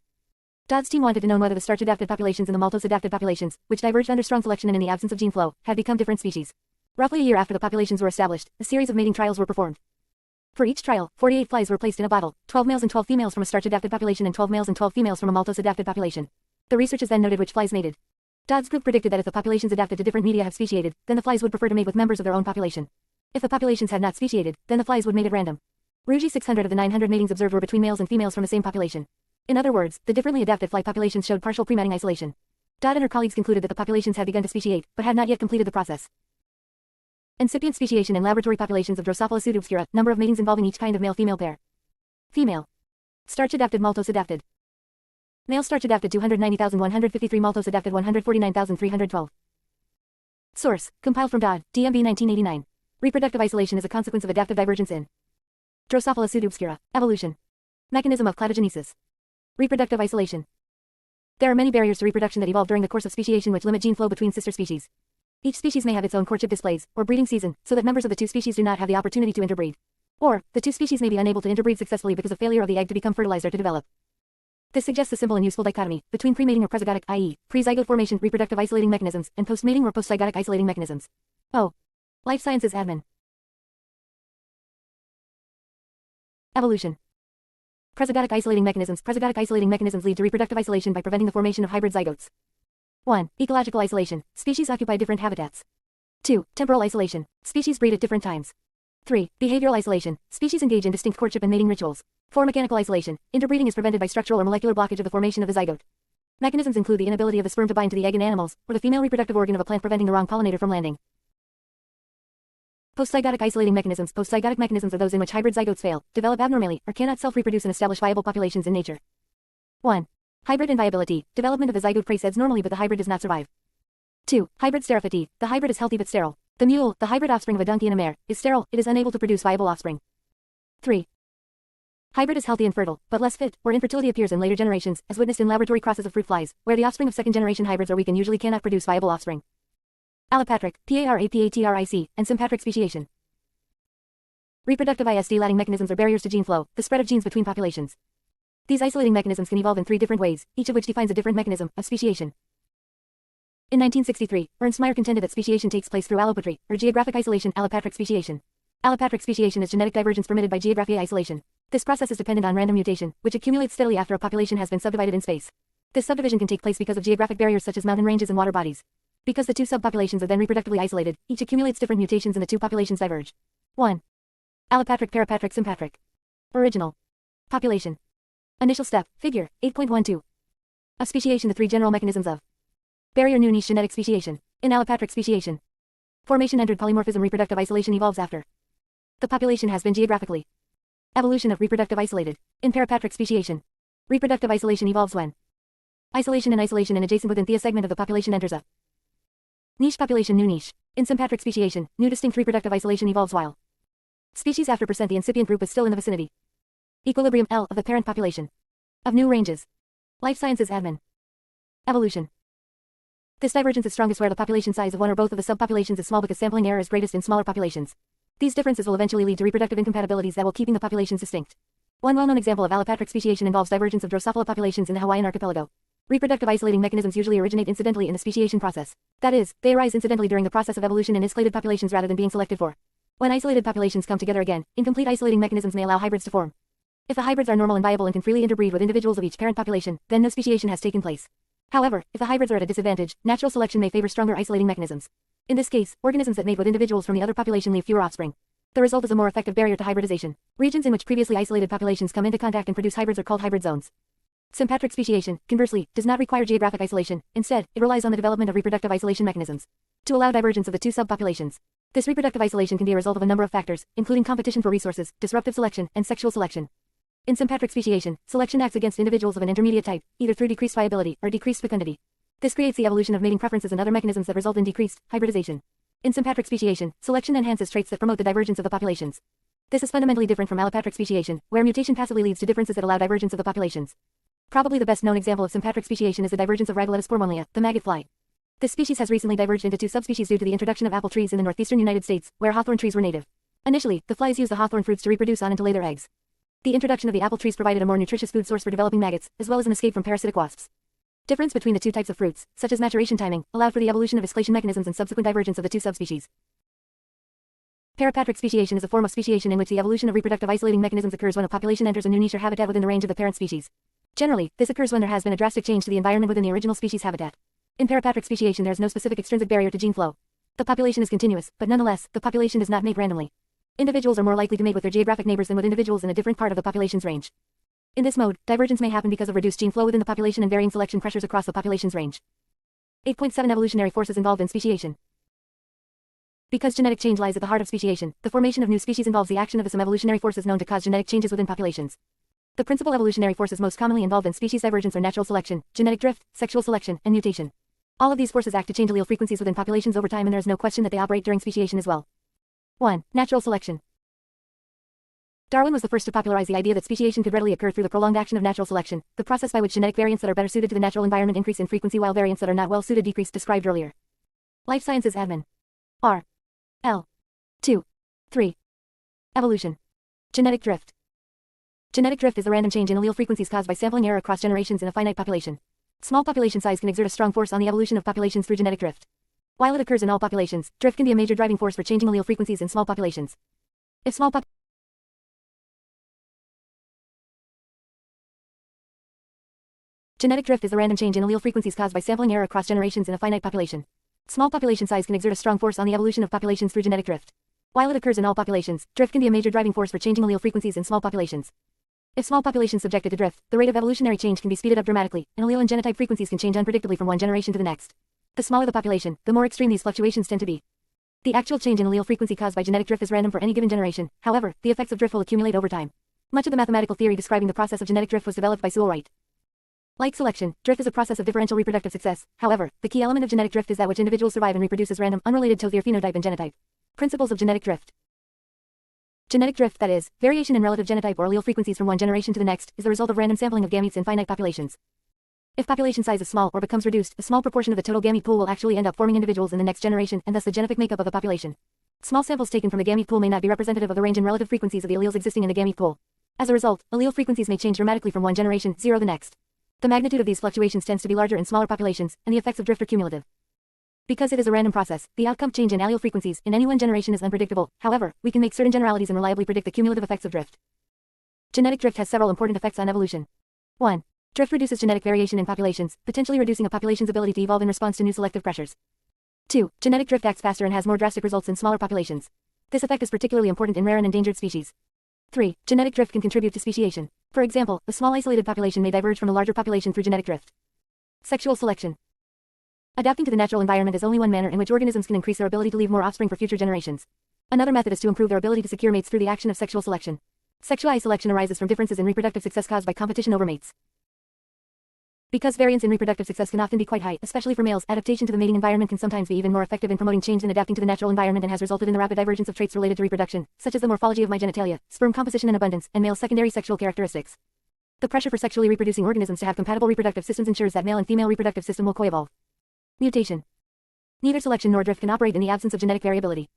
A: Dodd's team wanted to know whether the starch-adapted populations and the maltose-adapted populations, which diverged under strong selection and in the absence of gene flow, had become different species. Roughly a year after the populations were established, a series of mating trials were performed. For each trial, 48 flies were placed in a bottle, 12 males and 12 females from a starch-adapted population and 12 males and 12 females from a maltose-adapted population. The researchers then noted which flies mated. Dodd's group predicted that if the populations adapted to different media have speciated, then the flies would prefer to mate with members of their own population. If the populations had not speciated, then the flies would mate at random. Rougie 600 of the 900 matings observed were between males and females from the same population. In other words, the differently adapted fly populations showed partial pre-mating isolation. Dodd and her colleagues concluded that the populations had begun to speciate, but had not yet completed the process. Incipient speciation in laboratory populations of Drosophila pseudoobscura, number of matings involving each kind of male-female pair. Female. Starch-adapted maltose-adapted. Male starch-adapted 290,153 maltose-adapted 149,312. Source, compiled from Dodd, DMB 1989. Reproductive isolation is a consequence of adaptive divergence in Drosophila pseudoobscura. Evolution. Mechanism of cladogenesis. Reproductive isolation. There are many barriers to reproduction that evolve during the course of speciation which limit gene flow between sister species. Each species may have its own courtship displays, or breeding season, so that members of the two species do not have the opportunity to interbreed. Or, the two species may be unable to interbreed successfully because of failure of the egg to become fertilized or to develop. This suggests a simple and useful dichotomy between pre-mating or prezygotic, i.e., pre-zygote formation reproductive isolating mechanisms, and post-mating or post-zygotic isolating mechanisms. O. Life Sciences Admin. Evolution. Prezygotic isolating mechanisms. Prezygotic isolating mechanisms lead to reproductive isolation by preventing the formation of hybrid zygotes. 1. Ecological isolation. Species occupy different habitats. 2. Temporal isolation. Species breed at different times. 3. Behavioral isolation. Species engage in distinct courtship and mating rituals. 4. Mechanical isolation. Interbreeding is prevented by structural or molecular blockage of the formation of the zygote. Mechanisms include the inability of the sperm to bind to the egg in animals, or the female reproductive organ of a plant preventing the wrong pollinator from landing. Postzygotic isolating mechanisms. Postzygotic mechanisms are those in which hybrid zygotes fail, develop abnormally, or cannot self-reproduce and establish viable populations in nature. 1. Hybrid inviability. Development of the zygote proceeds normally but the hybrid does not survive. 2. Hybrid sterophyty. The hybrid is healthy but sterile. The mule, the hybrid offspring of a donkey and a mare, is sterile, it is unable to produce viable offspring. 3. Hybrid is healthy and fertile, but less fit, or infertility appears in later generations, as witnessed in laboratory crosses of fruit flies, where the offspring of second-generation hybrids are weak and usually cannot produce viable offspring. Allopatric, PARAPATRIC, and sympatric speciation. Reproductive ISD-latting mechanisms are barriers to gene flow, the spread of genes between populations. These isolating mechanisms can evolve in 3 different ways, each of which defines a different mechanism of speciation. In 1963, Ernst Mayr contended that speciation takes place through allopatry, or geographic isolation, allopatric speciation. Allopatric speciation is genetic divergence permitted by geographic isolation. This process is dependent on random mutation, which accumulates steadily after a population has been subdivided in space. This subdivision can take place because of geographic barriers such as mountain ranges and water bodies. Because the two subpopulations are then reproductively isolated, each accumulates different mutations and the two populations diverge. 1. Allopatric parapatric sympatric. Original. Population. Initial step, figure, 8.12. Of speciation. The 3 general mechanisms of barrier new niche genetic speciation. In allopatric speciation, formation entered polymorphism reproductive isolation evolves after the population has been geographically. Evolution of reproductive isolated. In parapatric speciation, reproductive isolation evolves when isolation and adjacent within the segment of the population enters a niche population new niche. In sympatric speciation, new distinct reproductive isolation evolves while species after % the incipient group is still in the vicinity. Equilibrium L of the parent population. Of new ranges. Life Sciences Admin. Evolution. This divergence is strongest where the population size of one or both of the subpopulations is small because sampling error is greatest in smaller populations. These differences will eventually lead to reproductive incompatibilities that will keeping the populations distinct. One well-known example of allopatric speciation involves divergence of Drosophila populations in the Hawaiian archipelago. Reproductive isolating mechanisms usually originate incidentally in the speciation process. That is, they arise incidentally during the process of evolution in isolated populations rather than being selected for. When isolated populations come together again, incomplete isolating mechanisms may allow hybrids to form. If the hybrids are normal and viable and can freely interbreed with individuals of each parent population, then no speciation has taken place. However, if the hybrids are at a disadvantage, natural selection may favor stronger isolating mechanisms. In this case, organisms that mate with individuals from the other population leave fewer offspring. The result is a more effective barrier to hybridization. Regions in which previously isolated populations come into contact and produce hybrids are called hybrid zones. Sympatric speciation, conversely, does not require geographic isolation. Instead, it relies on the development of reproductive isolation mechanisms to allow divergence of the two subpopulations. This reproductive isolation can be a result of a number of factors, including competition for resources, disruptive selection, and sexual selection. In sympatric speciation, selection acts against individuals of an intermediate type, either through decreased viability or decreased fecundity. This creates the evolution of mating preferences and other mechanisms that result in decreased hybridization. In sympatric speciation, selection enhances traits that promote the divergence of the populations. This is fundamentally different from allopatric speciation, where mutation passively leads to differences that allow divergence of the populations. Probably the best known example of sympatric speciation is the divergence of Rhagoletis pormonlia, the maggot fly. This species has recently diverged into two subspecies due to the introduction of apple trees in the northeastern United States, where hawthorn trees were native. Initially, the flies used the hawthorn fruits to reproduce on and to lay their eggs. The introduction of the apple trees provided a more nutritious food source for developing maggots, as well as an escape from parasitic wasps. Difference between the two types of fruits, such as maturation timing, allowed for the evolution of escalation mechanisms and subsequent divergence of the two subspecies. Parapatric speciation is a form of speciation in which the evolution of reproductive isolating mechanisms occurs when a population enters a new niche or habitat within the range of the parent species. Generally, this occurs when there has been a drastic change to the environment within the original species habitat. In parapatric speciation there is no specific extrinsic barrier to gene flow. The population is continuous, but nonetheless, the population does not mate randomly. Individuals are more likely to mate with their geographic neighbors than with individuals in a different part of the population's range. In this mode, divergence may happen because of reduced gene flow within the population and varying selection pressures across the population's range. 8.7 Evolutionary forces involved in speciation. Because genetic change lies at the heart of speciation, the formation of new species involves the action of some evolutionary forces known to cause genetic changes within populations. The principal evolutionary forces most commonly involved in species divergence are natural selection, genetic drift, sexual selection, and mutation. All of these forces act to change allele frequencies within populations over time, and there is no question that they operate during speciation as well. 1. Natural selection. Darwin was the first to popularize the idea that speciation could readily occur through the prolonged action of natural selection, the process by which genetic variants that are better suited to the natural environment increase in frequency while variants that are not well suited decrease, described earlier. Life Sciences Admin. R. L. 2. 3. Evolution. Genetic drift. Genetic drift is the random change in allele frequencies caused by sampling error across generations in a finite population. Small population size can exert a strong force on the evolution of populations through genetic drift. While it occurs in all populations, drift can be a major driving force for changing allele frequencies in small populations. If small Genetic drift is the random change in allele frequencies caused by sampling error across generations in a finite population. Small population size can exert a strong force on the evolution of populations through genetic drift. While it occurs in all populations, drift can be a major driving force for changing allele frequencies in small populations. If small populations subjected to drift, the rate of evolutionary change can be speeded up dramatically, and allele and genotype frequencies can change unpredictably from one generation to the next. The smaller the population, the more extreme these fluctuations tend to be. The actual change in allele frequency caused by genetic drift is random for any given generation. However, the effects of drift will accumulate over time. Much of the mathematical theory describing the process of genetic drift was developed by Sewall Wright. Like selection, drift is a process of differential reproductive success. However, the key element of genetic drift is that which individuals survive and reproduce as random, unrelated to their phenotype and genotype. Principles of genetic drift. Genetic drift, that is, variation in relative genotype or allele frequencies from one generation to the next, is the result of random sampling of gametes in finite populations. If population size is small or becomes reduced, a small proportion of the total gamete pool will actually end up forming individuals in the next generation, and thus the genotypic makeup of the population. Small samples taken from the gamete pool may not be representative of the range and relative frequencies of the alleles existing in the gamete pool. As a result, allele frequencies may change dramatically from one generation, 0 the next. The magnitude of these fluctuations tends to be larger in smaller populations, and the effects of drift are cumulative. Because it is a random process, the outcome change in allele frequencies in any one generation is unpredictable. However, we can make certain generalities and reliably predict the cumulative effects of drift. Genetic drift has several important effects on evolution. 1. Drift reduces genetic variation in populations, potentially reducing a population's ability to evolve in response to new selective pressures. 2. Genetic drift acts faster and has more drastic results in smaller populations. This effect is particularly important in rare and endangered species. 3. Genetic drift can contribute to speciation. For example, a small isolated population may diverge from a larger population through genetic drift. Sexual selection. Adapting to the natural environment is only one manner in which organisms can increase their ability to leave more offspring for future generations. Another method is to improve their ability to secure mates through the action of sexual selection. Sexual selection arises from differences in reproductive success caused by competition over mates. Because variance in reproductive success can often be quite high, especially for males, adaptation to the mating environment can sometimes be even more effective in promoting change than adapting to the natural environment, and has resulted in the rapid divergence of traits related to reproduction, such as the morphology of genitalia, sperm composition and abundance, and male secondary sexual characteristics. The pressure for sexually reproducing organisms to have compatible reproductive systems ensures that male and female reproductive system will coevolve. Mutation. Neither selection nor drift can operate in the absence of genetic variability.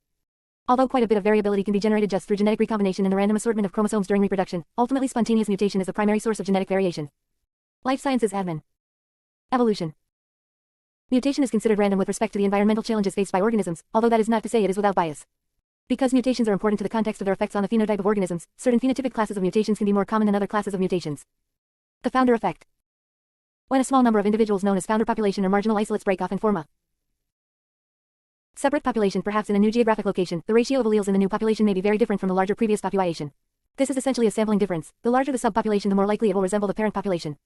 A: Although quite a bit of variability can be generated just through genetic recombination and the random assortment of chromosomes during reproduction, ultimately spontaneous mutation is the primary source of genetic variation. Life Sciences Admin. Evolution. Mutation is considered random with respect to the environmental challenges faced by organisms, although that is not to say it is without bias. Because mutations are important to the context of their effects on the phenotype of organisms, certain phenotypic classes of mutations can be more common than other classes of mutations. The founder effect. When a small number of individuals known as founder population or marginal isolates break off and form a separate population, perhaps in a new geographic location, the ratio of alleles in the new population may be very different from the larger previous population. This is essentially a sampling difference. The larger the subpopulation, the more likely it will resemble the parent population.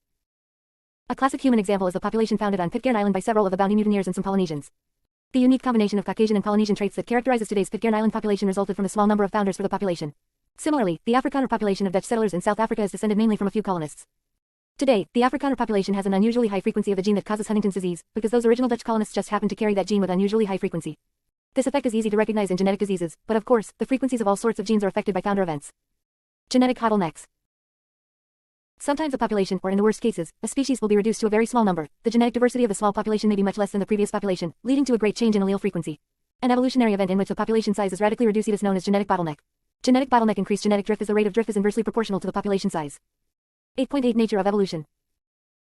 A: A classic human example is the population founded on Pitcairn Island by several of the bounty mutineers and some Polynesians. The unique combination of Caucasian and Polynesian traits that characterizes today's Pitcairn Island population resulted from a small number of founders for the population. Similarly, the Afrikaner population of Dutch settlers in South Africa is descended mainly from a few colonists. Today, the Afrikaner population has an unusually high frequency of the gene that causes Huntington's disease, because those original Dutch colonists just happened to carry that gene with unusually high frequency. This effect is easy to recognize in genetic diseases, but of course, the frequencies of all sorts of genes are affected by founder events. Genetic bottlenecks. Sometimes a population, or in the worst cases, a species will be reduced to a very small number. The genetic diversity of the small population may be much less than the previous population, leading to a great change in allele frequency. An evolutionary event in which the population size is radically reduced is known as genetic bottleneck. Genetic bottleneck increased genetic drift as the rate of drift is inversely proportional to the population size. 8.8 Nature of evolution.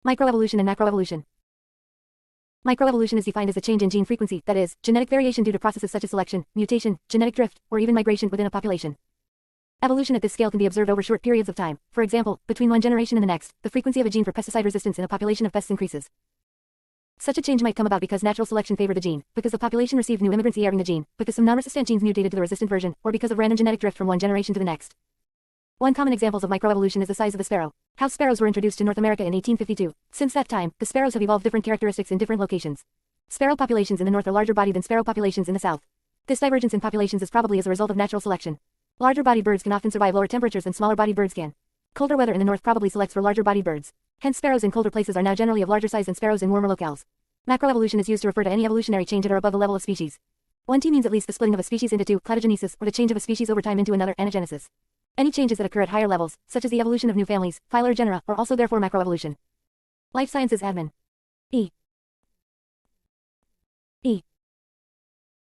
A: Microevolution and macroevolution. Microevolution is defined as a change in gene frequency, that is, genetic variation due to processes such as selection, mutation, genetic drift, or even migration within a population. Evolution at this scale can be observed over short periods of time. For example, between one generation and the next, the frequency of a gene for pesticide resistance in a population of pests increases. Such a change might come about because natural selection favored the gene, because the population received new immigrants carrying the gene, because some non-resistant genes mutated to the resistant version, or because of random genetic drift from one generation to the next. One common example of microevolution is the size of the sparrow. House sparrows were introduced to North America in 1852. Since that time, the sparrows have evolved different characteristics in different locations. Sparrow populations in the north are larger bodied than sparrow populations in the south. This divergence in populations is probably as a result of natural selection. Larger-bodied birds can often survive lower temperatures than smaller-bodied birds can. Colder weather in the north probably selects for larger-bodied birds. Hence sparrows in colder places are now generally of larger size than sparrows in warmer locales. Macroevolution is used to refer to any evolutionary change at or above the level of species. 1T means at least the splitting of a species into two, cladogenesis, or the change of a species over time into another, anagenesis. Any changes that occur at higher levels, such as the evolution of new families, phyla or genera, are also therefore macroevolution. Life Sciences Admin.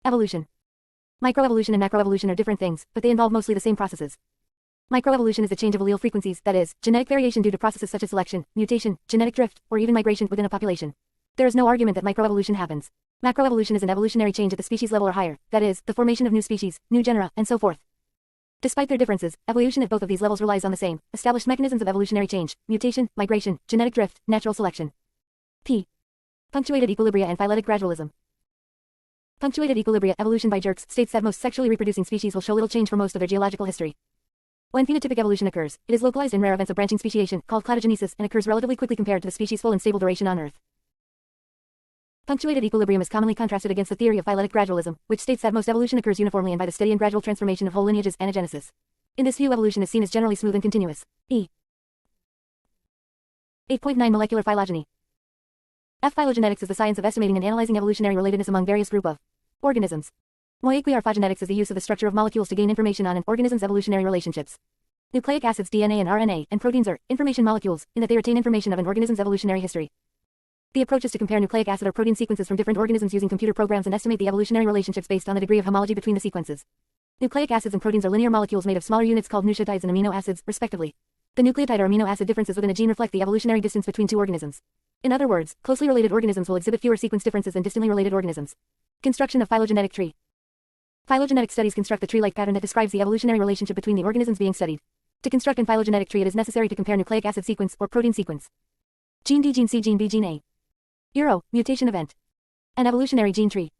A: Evolution. Microevolution and macroevolution are different things, but they involve mostly the same processes. Microevolution is the change of allele frequencies, that is, genetic variation due to processes such as selection, mutation, genetic drift, or even migration within a population. There is no argument that microevolution happens. Macroevolution is an evolutionary change at the species level or higher, that is, the formation of new species, new genera, and so forth. Despite their differences, evolution at both of these levels relies on the same, established mechanisms of evolutionary change: mutation, migration, genetic drift, natural selection. P. Punctuated equilibria and phyletic gradualism. Punctuated equilibria evolution by jerks states that most sexually reproducing species will show little change for most of their geological history. When phenotypic evolution occurs, it is localized in rare events of branching speciation, called cladogenesis, and occurs relatively quickly compared to the species' full and stable duration on Earth. Punctuated equilibrium is commonly contrasted against the theory of phyletic gradualism, which states that most evolution occurs uniformly and by the steady and gradual transformation of whole lineages, anagenesis. In this view, evolution is seen as generally smooth and continuous. 8.9 Molecular phylogeny. Phylogenetics is the science of estimating and analyzing evolutionary relatedness among various group of organisms. Molecular phylogenetics is the use of the structure of molecules to gain information on an organism's evolutionary relationships. Nucleic acids, DNA and RNA, and proteins are information molecules, in that they retain information of an organism's evolutionary history. The approach is to compare nucleic acid or protein sequences from different organisms using computer programs and estimate the evolutionary relationships based on the degree of homology between the sequences. Nucleic acids and proteins are linear molecules made of smaller units called nucleotides and amino acids, respectively. The nucleotide or amino acid differences within a gene reflect the evolutionary distance between two organisms. In other words, closely related organisms will exhibit fewer sequence differences than distantly related organisms. Construction of phylogenetic tree. Phylogenetic studies construct the tree-like pattern that describes the evolutionary relationship between the organisms being studied. To construct an phylogenetic tree, it is necessary to compare nucleic acid sequence or protein sequence. Gene D, gene C, gene B, gene A. Mutation event. An evolutionary gene tree.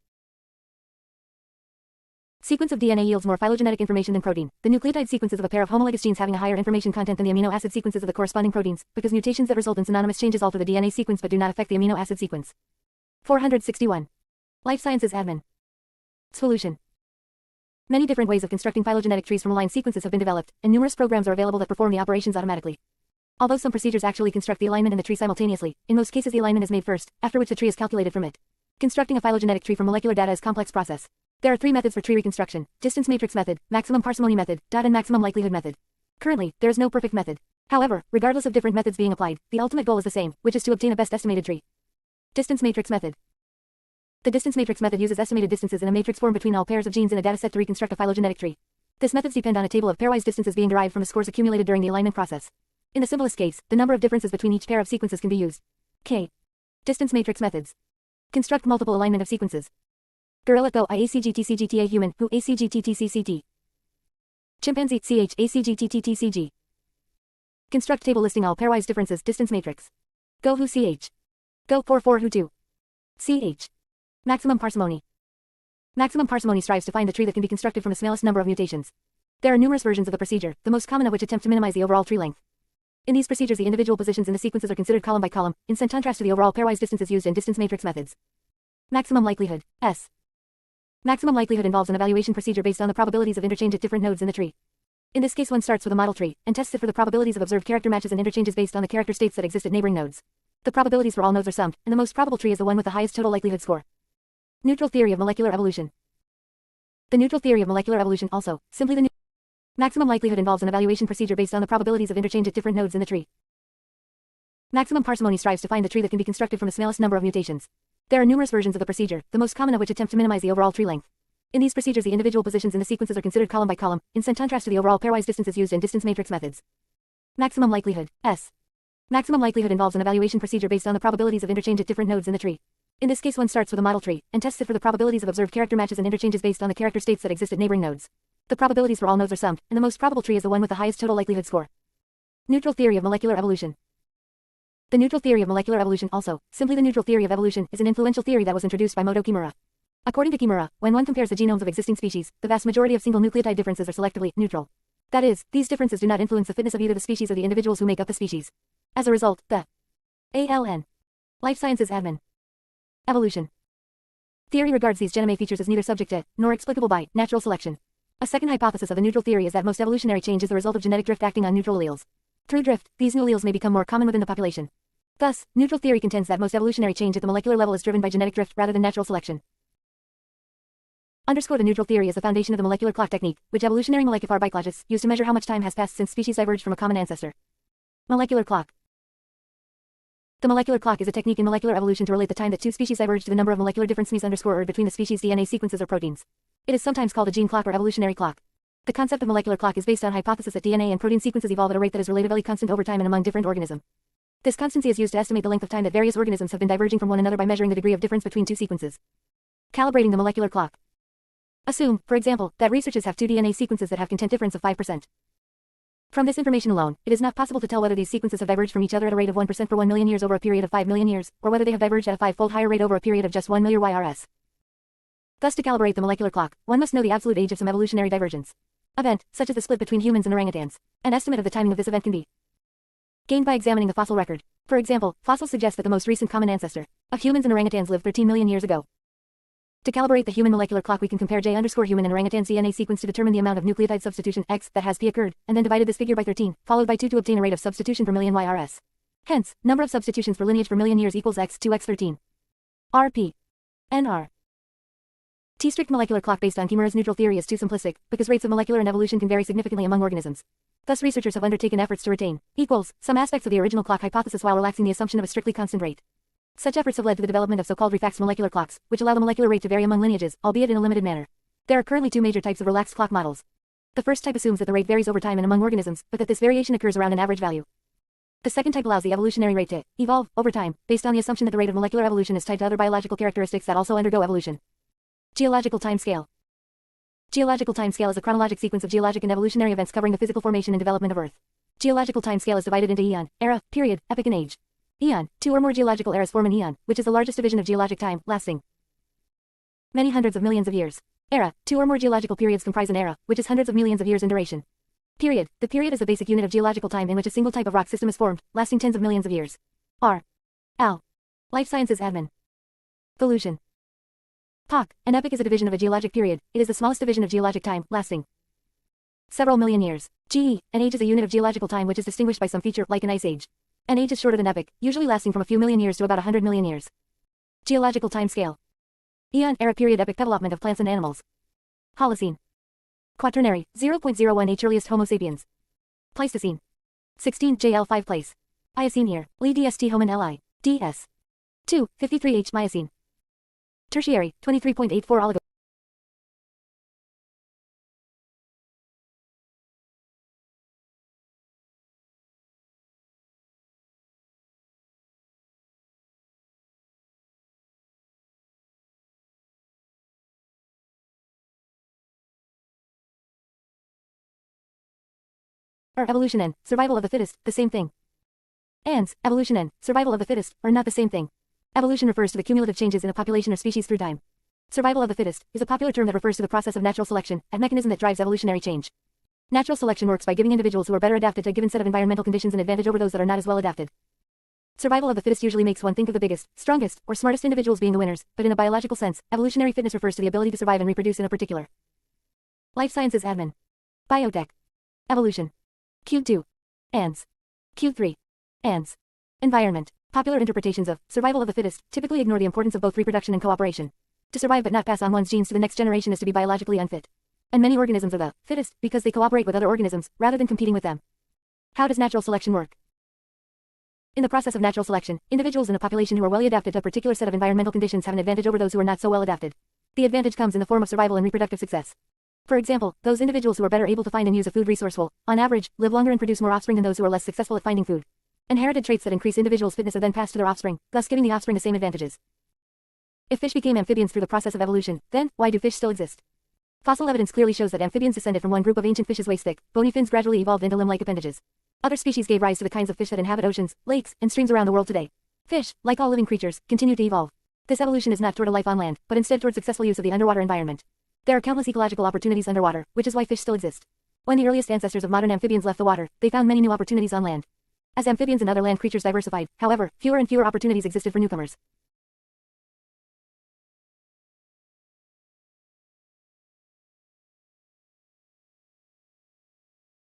A: Sequence of DNA yields more phylogenetic information than protein. The nucleotide sequences of a pair of homologous genes having a higher information content than the amino acid sequences of the corresponding proteins, because mutations that result in synonymous changes alter the DNA sequence but do not affect the amino acid sequence. 461. Life Sciences Admin. Solution. Many different ways of constructing phylogenetic trees from aligned sequences have been developed, and numerous programs are available that perform the operations automatically. Although some procedures actually construct the alignment and the tree simultaneously, in most cases the alignment is made first, after which the tree is calculated from it. Constructing a phylogenetic tree from molecular data is a complex process. There are three methods for tree reconstruction: distance matrix method, maximum parsimony method, and maximum likelihood method. Currently, there is no perfect method. However, regardless of different methods being applied, the ultimate goal is the same, which is to obtain a best estimated tree. Distance matrix method. The distance matrix method uses estimated distances in a matrix form between all pairs of genes in a dataset to reconstruct a phylogenetic tree. This methods depend on a table of pairwise distances being derived from the scores accumulated during the alignment process. In the simplest case, the number of differences between each pair of sequences can be used. K. Distance matrix methods. Construct multiple alignment of sequences. Gorilla Go IACGTCGTA Human Who ACGTTCCT. Chimpanzee CH ACGTTTCG. Construct table listing all pairwise differences. Distance matrix. Go Who CH. Go 44 Who 2. CH. Maximum parsimony. Maximum parsimony strives to find the tree that can be constructed from the smallest number of mutations. There are numerous versions of the procedure, the most common of which attempt to minimize the overall tree length. In these procedures, the individual positions in the sequences are considered column by column, in contrast to the overall pairwise distances used in distance matrix methods. Maximum likelihood, S. Maximum likelihood involves an evaluation procedure based on the probabilities of interchange at different nodes in the tree. In this case, one starts with a model tree and tests it for the probabilities of observed character matches and interchanges based on the character states that exist at neighboring nodes. The probabilities for all nodes are summed, and the most probable tree is the one with the highest total likelihood score. Neutral theory of molecular evolution. The neutral theory of molecular evolution, also simply the maximum likelihood, involves an evaluation procedure based on the probabilities of interchange at different nodes in the tree. Maximum parsimony strives to find the tree that can be constructed from the smallest number of mutations. There are numerous versions of the procedure, the most common of which attempt to minimize the overall tree length. In these procedures, the individual positions in the sequences are considered column by column, in contrast to the overall pairwise distances used in distance matrix methods. Maximum likelihood, S. Maximum likelihood involves an evaluation procedure based on the probabilities of interchange at different nodes in the tree. In this case, one starts with a model tree and tests it for the probabilities of observed character matches and interchanges based on the character states that exist at neighboring nodes. The probabilities for all nodes are summed, and the most probable tree is the one with the highest total likelihood score. Neutral theory of molecular evolution. The neutral theory of molecular evolution, also simply the neutral theory of evolution, is an influential theory that was introduced by Moto Kimura. According to Kimura, when one compares the genomes of existing species, the vast majority of single nucleotide differences are selectively neutral. That is, these differences do not influence the fitness of either the species or the individuals who make up the species. As a result, the ALN Life Sciences Admin Evolution theory regards these genome features as neither subject to, nor explicable by, natural selection. A second hypothesis of the neutral theory is that most evolutionary change is the result of genetic drift acting on neutral alleles. Through drift, these new alleles may become more common within the population. Thus, neutral theory contends that most evolutionary change at the molecular level is driven by genetic drift rather than natural selection. The neutral theory is the foundation of the molecular clock technique, which evolutionary molecular biologists use to measure how much time has passed since species diverged from a common ancestor. Molecular clock. The molecular clock is a technique in molecular evolution to relate the time that two species diverged to the number of molecular differences _ed between the species' DNA sequences or proteins. It is sometimes called a gene clock or evolutionary clock. The concept of molecular clock is based on hypothesis that DNA and protein sequences evolve at a rate that is relatively constant over time and among different organisms. This constancy is used to estimate the length of time that various organisms have been diverging from one another by measuring the degree of difference between two sequences. Calibrating the molecular clock. Assume, for example, that researchers have two DNA sequences that have content difference of 5%. From this information alone, it is not possible to tell whether these sequences have diverged from each other at a rate of 1% for 1 million years over a period of 5 million years, or whether they have diverged at a 5-fold higher rate over a period of just 1 million YRS. Thus, to calibrate the molecular clock, one must know the absolute age of some evolutionary divergence. Event, such as the split between humans and orangutans. An estimate of the timing of this event can be gained by examining the fossil record. For example, fossils suggest that the most recent common ancestor of humans and orangutans lived 13 million years ago. To calibrate the human molecular clock, we can compare J_human and orangutan's DNA sequence to determine the amount of nucleotide substitution X that has P occurred, and then divided this figure by 13, followed by 2 to obtain a rate of substitution per million YRS. Hence, number of substitutions per lineage per million years equals X 2x13. RP. NR. T-strict molecular clock based on Kimura's neutral theory is too simplistic, because rates of molecular and evolution can vary significantly among organisms. Thus, researchers have undertaken efforts to retain some aspects of the original clock hypothesis while relaxing the assumption of a strictly constant rate. Such efforts have led to the development of so-called relaxed molecular clocks, which allow the molecular rate to vary among lineages, albeit in a limited manner. There are currently two major types of relaxed clock models. The first type assumes that the rate varies over time and among organisms, but that this variation occurs around an average value. The second type allows the evolutionary rate to evolve over time, based on the assumption that the rate of molecular evolution is tied to other biological characteristics that also undergo evolution. Geological time scale. Geological time scale is a chronologic sequence of geologic and evolutionary events covering the physical formation and development of Earth. Geological time scale is divided into eon, era, period, epoch and age. Eon, two or more geological eras form an eon, which is the largest division of geologic time, lasting many hundreds of millions of years. Era, two or more geological periods comprise an era, which is hundreds of millions of years in duration. Period, the period is the basic unit of geological time in which a single type of rock system is formed, lasting tens of millions of years. R. L. Life Sciences Admin. Volution. POC, an epoch is a division of a geologic period. It is the smallest division of geologic time, lasting several million years. GE, an age is a unit of geological time which is distinguished by some feature, like an ice age. An age is shorter than epoch, usually lasting from a few million years to about 100 million years. Geological time scale. Eon, era, period, epoch, development of plants and animals. Holocene. Quaternary, 0.01 H, earliest Homo sapiens. Pleistocene. 16 JL5 place. Eocene year, Li DST Homin Li. DS. 2, 53 H Miocene. Tertiary, 23.84 Oligo. Evolution and survival of the fittest, the same thing. ANS, evolution and survival of the fittest, are not the same thing. Evolution refers to the cumulative changes in a population or species through time. Survival of the fittest is a popular term that refers to the process of natural selection, a mechanism that drives evolutionary change. Natural selection works by giving individuals who are better adapted to a given set of environmental conditions an advantage over those that are not as well adapted. Survival of the fittest usually makes one think of the biggest, strongest, or smartest individuals being the winners, but in a biological sense, evolutionary fitness refers to the ability to survive and reproduce in a particular. Life Sciences Admin. Biotech. Evolution. Cube 2. Ants. Cube 3. Ants. Environment. Popular interpretations of survival of the fittest typically ignore the importance of both reproduction and cooperation. To survive but not pass on one's genes to the next generation is to be biologically unfit. And many organisms are the fittest because they cooperate with other organisms rather than competing with them. How does natural selection work? In the process of natural selection, individuals in a population who are well adapted to a particular set of environmental conditions have an advantage over those who are not so well adapted. The advantage comes in the form of survival and reproductive success. For example, those individuals who are better able to find and use a food resource will, on average, live longer and produce more offspring than those who are less successful at finding food. Inherited traits that increase individuals' fitness are then passed to their offspring, thus giving the offspring the same advantages. If fish became amphibians through the process of evolution, then, why do fish still exist? Fossil evidence clearly shows that amphibians descended from one group of ancient fishes waist-thick, bony fins gradually evolved into limb-like appendages. Other species gave rise to the kinds of fish that inhabit oceans, lakes, and streams around the world today. Fish, like all living creatures, continue to evolve. This evolution is not toward a life on land, but instead toward successful use of the underwater environment. There are countless ecological opportunities underwater, which is why fish still exist. When the earliest ancestors of modern amphibians left the water, they found many new opportunities on land. As amphibians and other land creatures diversified, however, fewer and fewer opportunities existed for newcomers.